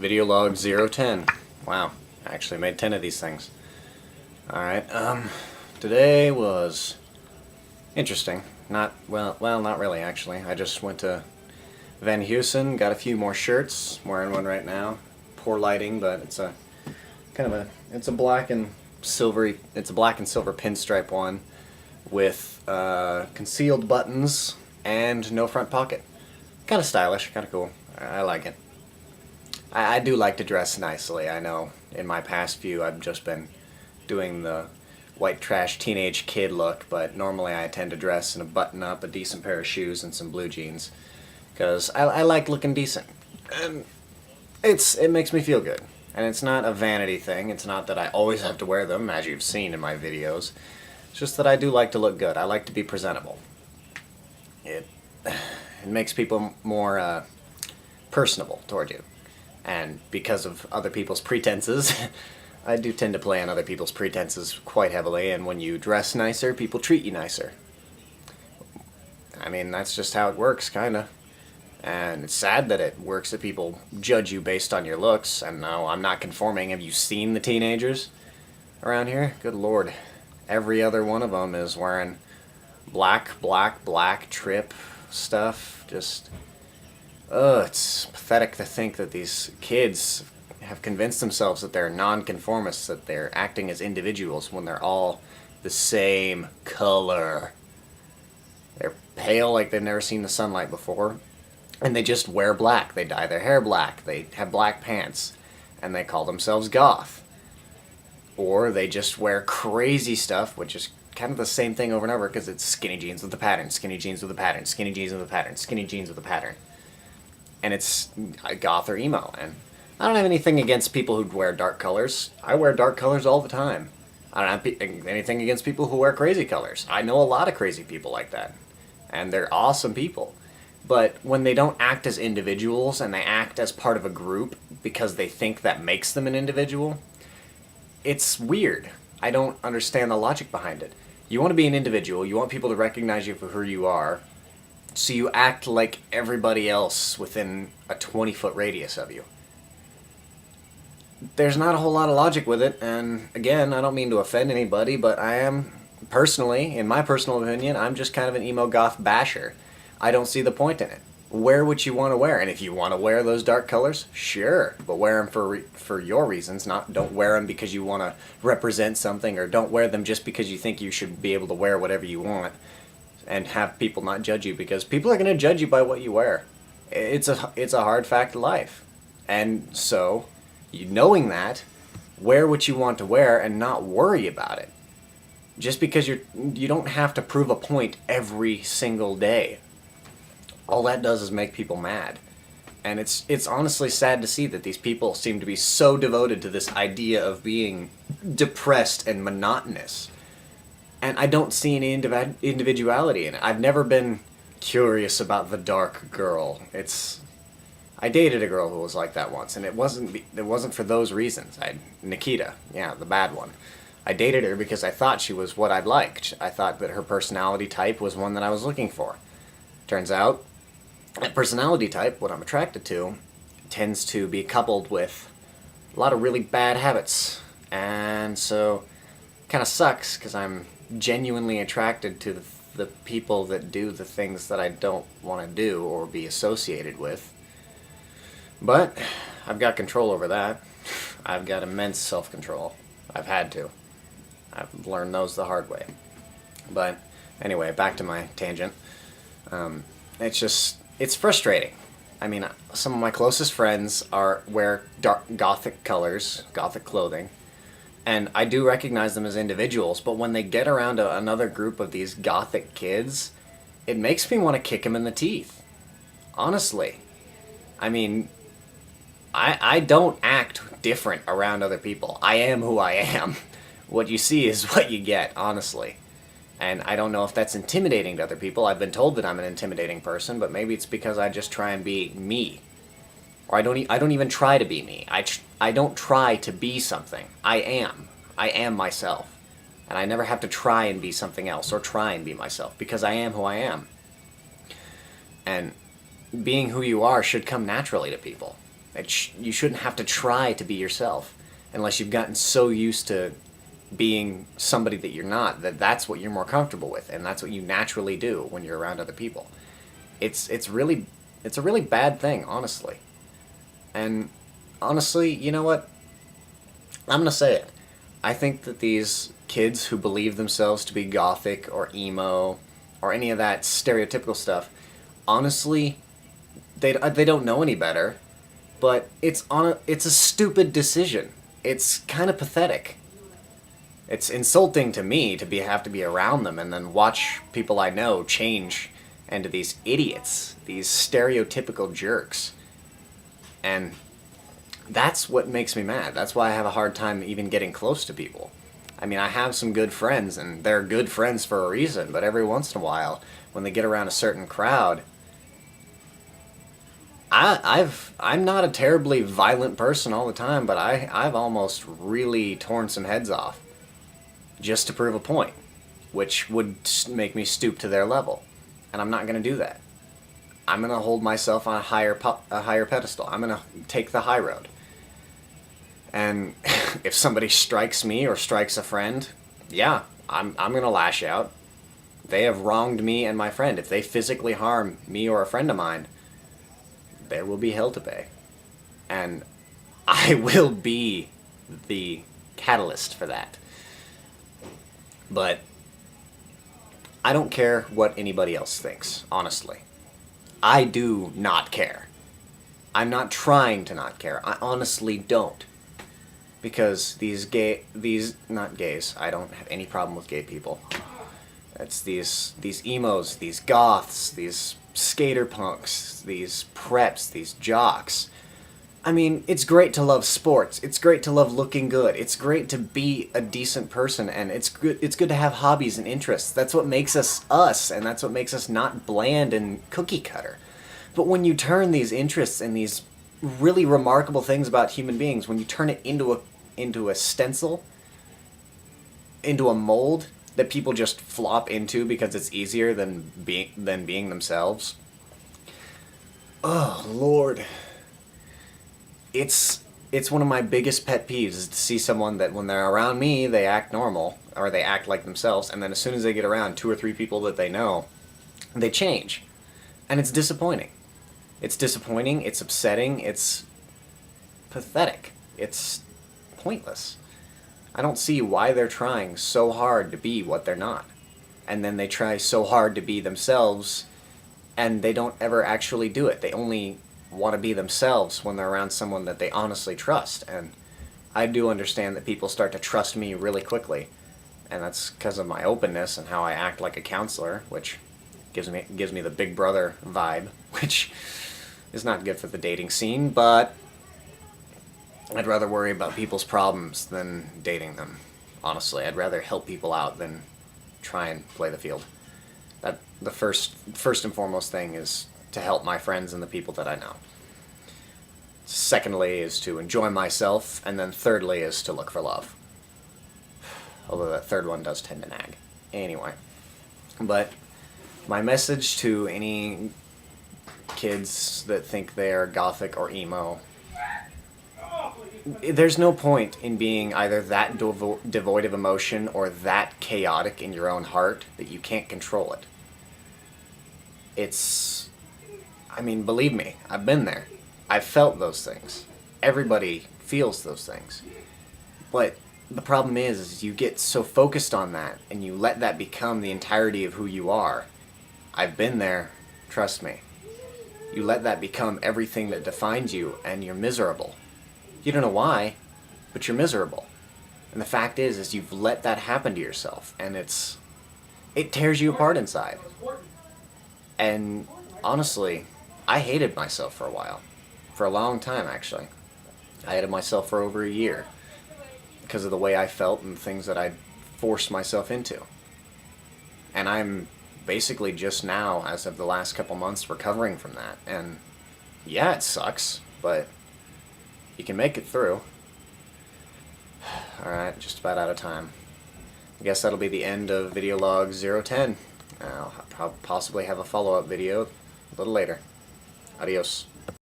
Video log 010. Wow, I actually made 10 of these things. Alright, today was interesting. Not really actually. I just went to Van Heusen, got a few more shirts. I'm wearing one right now. Poor lighting, but it's a it's a black and silver pinstripe one with concealed buttons and no front pocket. Kind of stylish, kind of cool. I like it. I do like to dress nicely. I know in my past few I've just been doing the white trash teenage kid look, but normally I tend to dress in a button-up, a decent pair of shoes, and some blue jeans because I like looking decent, and it makes me feel good. And it's not a vanity thing. It's not that I always have to wear them, as you've seen in my videos. It's just that I do like to look good. I like to be presentable. It makes people more personable toward you. And because of other people's pretenses, I do tend to play on other people's pretenses quite heavily, and when you dress nicer, people treat you nicer. I mean, that's just how it works, kinda. And it's sad that it works that people judge you based on your looks, and no, I'm not conforming. Have you seen the teenagers around here? Good lord. Every other one of them is wearing black trip stuff. Just... it's pathetic to think that these kids have convinced themselves that they're non-conformists, that they're acting as individuals when they're all the same color. They're pale like they've never seen the sunlight before, and they just wear black. They dye their hair black, they have black pants, and they call themselves goth. Or they just wear crazy stuff, which is kind of the same thing over and over, because it's skinny jeans with a pattern, skinny jeans with a pattern, skinny jeans with a pattern, skinny jeans with a pattern. And it's goth or emo, and I don't have anything against people who wear dark colors. I wear dark colors all the time. I don't have anything against people who wear crazy colors. I know a lot of crazy people like that, and they're awesome people. But when they don't act as individuals and they act as part of a group because they think that makes them an individual, it's weird. I don't understand the logic behind it. You want to be an individual, you want people to recognize you for who you are, so you act like everybody else within a 20-foot radius of you. There's not a whole lot of logic with it, and again, I don't mean to offend anybody, but I am, personally, in my personal opinion, I'm just kind of an emo goth basher. I don't see the point in it. Wear what you want to wear, and if you want to wear those dark colors, sure, but wear them for your reasons, don't wear them because you want to represent something, or don't wear them just because you think you should be able to wear whatever you want and have people not judge you, because people are going to judge you by what you wear. It's a hard fact of life. And so, knowing that, wear what you want to wear and not worry about it. Just because you don't have to prove a point every single day. All that does is make people mad. And it's honestly sad to see that these people seem to be so devoted to this idea of being depressed and monotonous. And I don't see any individuality in it. I've never been curious about the dark girl. I dated a girl who was like that once, and it wasn't for those reasons. Nikita, yeah, the bad one. I dated her because I thought she was what I liked. I thought that her personality type was one that I was looking for. Turns out, that personality type, what I'm attracted to, tends to be coupled with a lot of really bad habits. And so, kind of sucks, because I'm genuinely attracted to the people that do the things that I don't want to do or be associated with. But I've got control over that. I've got immense self-control. I've had to. I've learned those the hard way. But anyway, back to my tangent. It's frustrating. I mean, some of my closest friends wear dark gothic colors, gothic clothing, and I do recognize them as individuals, but when they get around another group of these gothic kids, it makes me want to kick them in the teeth. Honestly. I mean, I don't act different around other people. I am who I am. What you see is what you get, honestly. And I don't know if that's intimidating to other people. I've been told that I'm an intimidating person, but maybe it's because I just try and be me. Or I don't even try to be me. I don't try to be something. I am myself. And I never have to try and be something else or try and be myself, because I am who I am. And being who you are should come naturally to people. You shouldn't have to try to be yourself unless you've gotten so used to being somebody that you're not, that's what you're more comfortable with, and that's what you naturally do when you're around other people. It's a really bad thing, honestly. And honestly, you know what? I'm gonna say it. I think that these kids who believe themselves to be gothic or emo or any of that stereotypical stuff, honestly, they don't know any better. But it's a stupid decision. It's kind of pathetic. It's insulting to me to have to be around them and then watch people I know change into these idiots, these stereotypical jerks. And that's what makes me mad. That's why I have a hard time even getting close to people. I mean, I have some good friends, and they're good friends for a reason, but every once in a while, when they get around a certain crowd, I'm not a terribly violent person all the time, but I've almost really torn some heads off just to prove a point, which would make me stoop to their level. And I'm not going to do that. I'm going to hold myself on a higher pedestal. I'm going to take the high road. And if somebody strikes me or strikes a friend, yeah, I'm going to lash out. They have wronged me and my friend. If they physically harm me or a friend of mine, there will be hell to pay. And I will be the catalyst for that. But I don't care what anybody else thinks, honestly. I do not care. I'm not trying to not care. I honestly don't. Because not gays, I don't have any problem with gay people. It's these emos, these goths, these skater punks, these preps, these jocks. I mean, it's great to love sports. It's great to love looking good. It's great to be a decent person, and it's good to have hobbies and interests. That's what makes us us, and that's what makes us not bland and cookie cutter. But when you turn these interests and these really remarkable things about human beings, when you turn it into a stencil, into a mold that people just flop into because it's easier than being themselves. Oh, Lord. It's one of my biggest pet peeves is to see someone that when they're around me, they act normal, or they act like themselves, and then as soon as they get around 2 or 3 people that they know, they change. And it's disappointing. It's disappointing, it's upsetting, it's pathetic. It's pointless. I don't see why they're trying so hard to be what they're not. And then they try so hard to be themselves, and they don't ever actually do it. They only want to be themselves when they're around someone that they honestly trust. And I do understand that people start to trust me really quickly. And that's because of my openness and how I act like a counselor, which gives me the big brother vibe, which is not good for the dating scene, but I'd rather worry about people's problems than dating them. Honestly, I'd rather help people out than try and play the field. That the first and foremost thing is to help my friends and the people that I know. Secondly is to enjoy myself, and then thirdly is to look for love. Although that third one does tend to nag. Anyway, but my message to any kids that think they are gothic or emo, there's no point in being either that devoid of emotion or that chaotic in your own heart that you can't control it. I mean, believe me, I've been there. I've felt those things. Everybody feels those things. But the problem is you get so focused on that and you let that become the entirety of who you are. I've been there, trust me. You let that become everything that defines you, and you're miserable. You don't know why, but you're miserable. And the fact is you've let that happen to yourself, and it tears you apart inside. And honestly, I hated myself for a while. For a long time, actually. I hated myself for over a year because of the way I felt and things that I'd forced myself into. And I'm basically just now, as of the last couple months, recovering from that. And yeah, it sucks, but you can make it through. Alright, just about out of time. I guess that'll be the end of video log 010. I'll possibly have a follow-up video a little later. Adios.